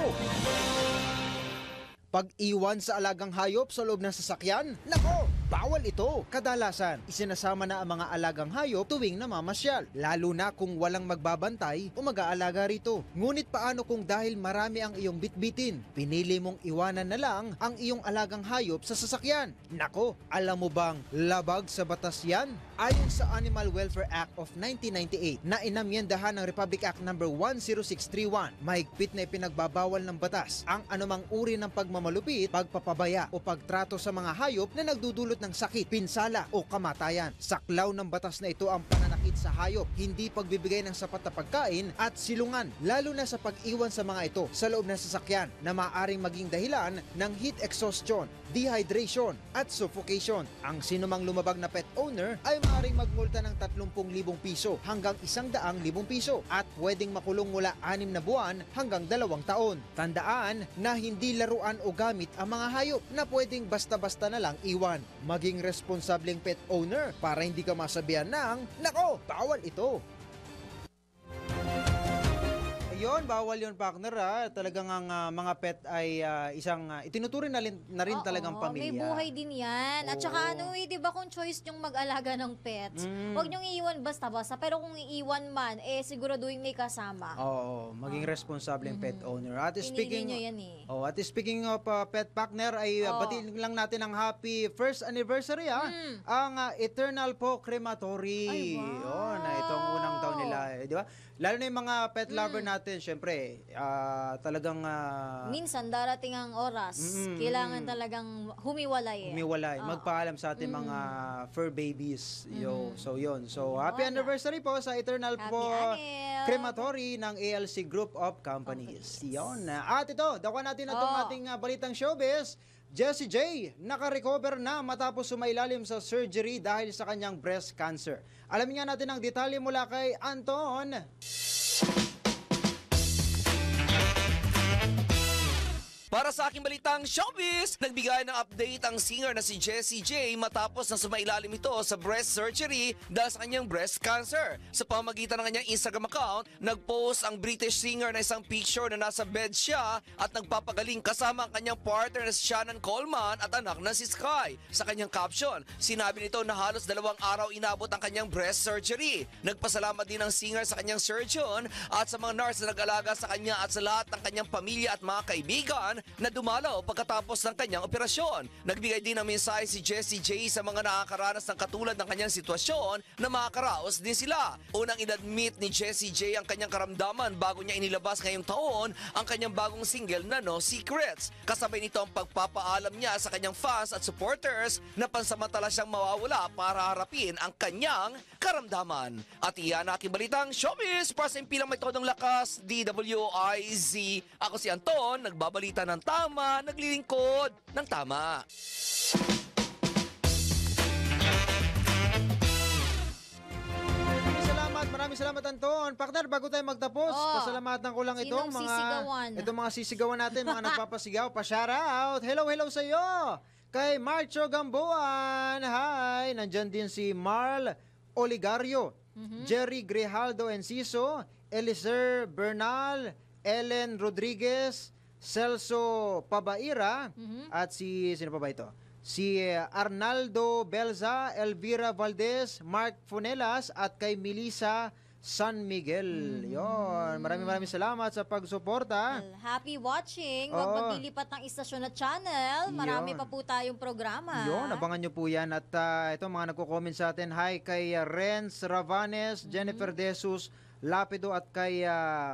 Pag-iwan sa alagang hayop sa loob ng sasakyan, nako, bawal ito. Kadalasan, isinasama na ang mga alagang hayop tuwing namamasyal, lalo na kung walang magbabantay o mag-aalaga rito. Ngunit paano kung dahil marami ang iyong bitbitin, pinili mong iwanan na lang ang iyong alagang hayop sa sasakyan? Nako, alam mo bang labag sa batas yan? Ayon sa Animal Welfare Act of 1998 na inamyendahan ng Republic Act No. 10631, mahigpit na ipinagbabawal ng batas ang anumang uri ng pagmamalupit, pagpapabaya o pagtrato sa mga hayop na nagdudulot ng sakit, pinsala o kamatayan. Saklaw ng batas na ito ang pananakit sa hayop, hindi pagbibigay ng sapat na pagkain at silungan, lalo na sa pag-iwan sa mga ito sa loob ng sasakyan na maaaring maging dahilan ng heat exhaustion, dehydration at suffocation. Ang sinumang lumabag na pet owner ay maaaring magmulta ng 30,000 piso hanggang 100,000 piso at pwedeng makulong mula 6 na buwan hanggang 2 taon. Tandaan na hindi laruan o gamit ang mga hayop na pwedeng basta-basta na lang iwan. Maging responsableng pet owner para hindi ka masabihan ng, nako, bawal ito. Yun, bawal yun, partner. Talagang ang mga pet ay isang itinuturing na rin talagang pamilya. May buhay din yan. At saka di ba kung choice nyong mag-alaga ng pets, huwag nyong iiwan basta-basta. Pero kung iiwan man, siguraduhin may kasama. Oo, maging responsableng pet owner. At speaking nyo yan at speaking of pet partner, ay batiin lang natin ang happy first anniversary ang Eternal Po Crematory. Ay, wow. Itong unang taon nila, di ba? Lalo na yung mga pet lover natin, syempre, talagang... minsan darating ang oras, kailangan talagang humiwalay. Magpaalam sa ating mga fur babies. So, yun. So, happy anniversary po sa Eternal Po Crematory ng ALC Group of Companies. Yun. At ito, dakuan natin itong ating balitang showbiz. Jessie J, naka-recover na matapos sumailalim sa surgery dahil sa kanyang breast cancer. Alamin nga natin ang detalye mula kay Anton. Para sa aking balitang showbiz, nagbigay ng update ang singer na si Jessie J matapos na sumailalim ito sa breast surgery dahil sa kanyang breast cancer. Sa pamamagitan ng kanyang Instagram account, nagpost ang British singer na isang picture na nasa bed siya at nagpapagaling kasama ang kanyang partner na si Shannon Coleman at anak na si Sky. Sa kanyang caption, sinabi nito na halos 2 araw inabot ang kanyang breast surgery. Nagpasalamat din ang singer sa kanyang surgeon at sa mga nurse na nag-alaga sa kanya at sa lahat ng kanyang pamilya at mga kaibigan na dumalaw pagkatapos ng kanyang operasyon. Nagbigay din ng mensahe si Jessie J sa mga nakakaranas ng katulad ng kanyang sitwasyon na makakaraos din sila. Unang inadmit ni Jessie J ang kanyang karamdaman bago niya inilabas ngayong taon ang kanyang bagong single na No Secrets. Kasabay nito ang pagpapaalam niya sa kanyang fans at supporters na pansamantala siyang mawawala para harapin ang kanyang karamdaman. At iyan ang aking balitang showbiz para sa impilang may todong lakas, DWIZ. Ako si Anton, nagbabalita ng tama, naglilingkod ng tama. Maraming salamat, Anton. Partner, bago tayo magtapos, pasalamatan ko lang itong mga sisigawan natin, mga nagpapasigaw. Pa-shoutout. Hello sa iyo. Kay Marcho Gamboan. Hi. Nandyan din si Marl Oligario, Jerry Grijaldo Enciso, Elizer Bernal, Ellen Rodriguez, Celso Pabaira, at sino pa ba ito? Si Arnaldo Belza, Elvira Valdez, Mark Funelas, at kay Melissa San Miguel. Yon. Maraming salamat sa pagsuporta. Happy watching. Huwag maglilipat ng istasyon at channel. Marami pa po tayong programa. Yon, abangan nyo po yan. At ito mga nagko-comment sa atin. Hi kay Renz Ravanes, Jennifer Desus, Lapido at kay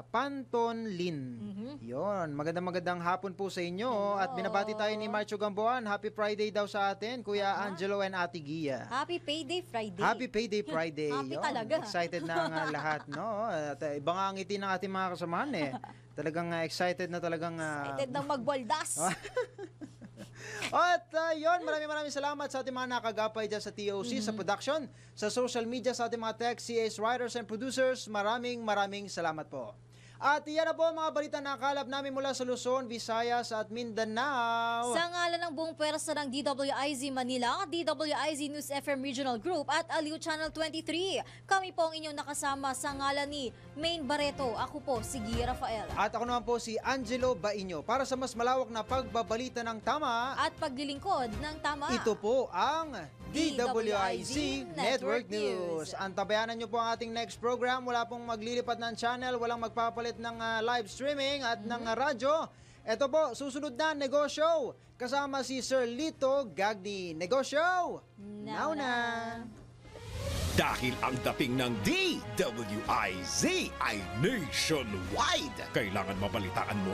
Panton Lin. Yon, magandang hapon po sa inyo. Hello. At binabati tayo ni Marcho Gamboan. Happy Friday daw sa atin, Kuya Angelo and Ate Gia. Happy Payday Friday. Happy Payday Friday. Happy talaga. Excited na ang lahat, no? At iba nga ang ngiti ng ating mga kasamahan Talagang excited na talagang... excited na magbaldas. At yun, maraming salamat sa ating mga nakagapay dyan sa TOC, sa production, sa social media, sa ating mga tech, CAs, writers, and producers. Maraming salamat po. At yan na po ang mga balita na kalap namin mula sa Luzon, Visayas at Mindanao. Sa ngalan ng buong pwersa ng DWIZ Manila, DWIZ News FM Regional Group at Aliw Channel 23, kami po ang inyong nakasama sa ngalan ni Maine Barreto. Ako po si Gia Rafael. At ako naman po si Angelo Bainyo para sa mas malawak na pagbabalita ng tama At paglilingkod ng tama. Ito po ang DWIZ Network News. Antabayanan nyo po ang ating next program. Wala pong maglilipat ng channel, walang magpapalit ng live streaming at ng radyo. Ito po, susunod na negosyo. Kasama si Sir Lito Gagdi. Negosyo! Now na! Dahil ang dating ng DWIZ ay nationwide, kailangan mabalitaan mo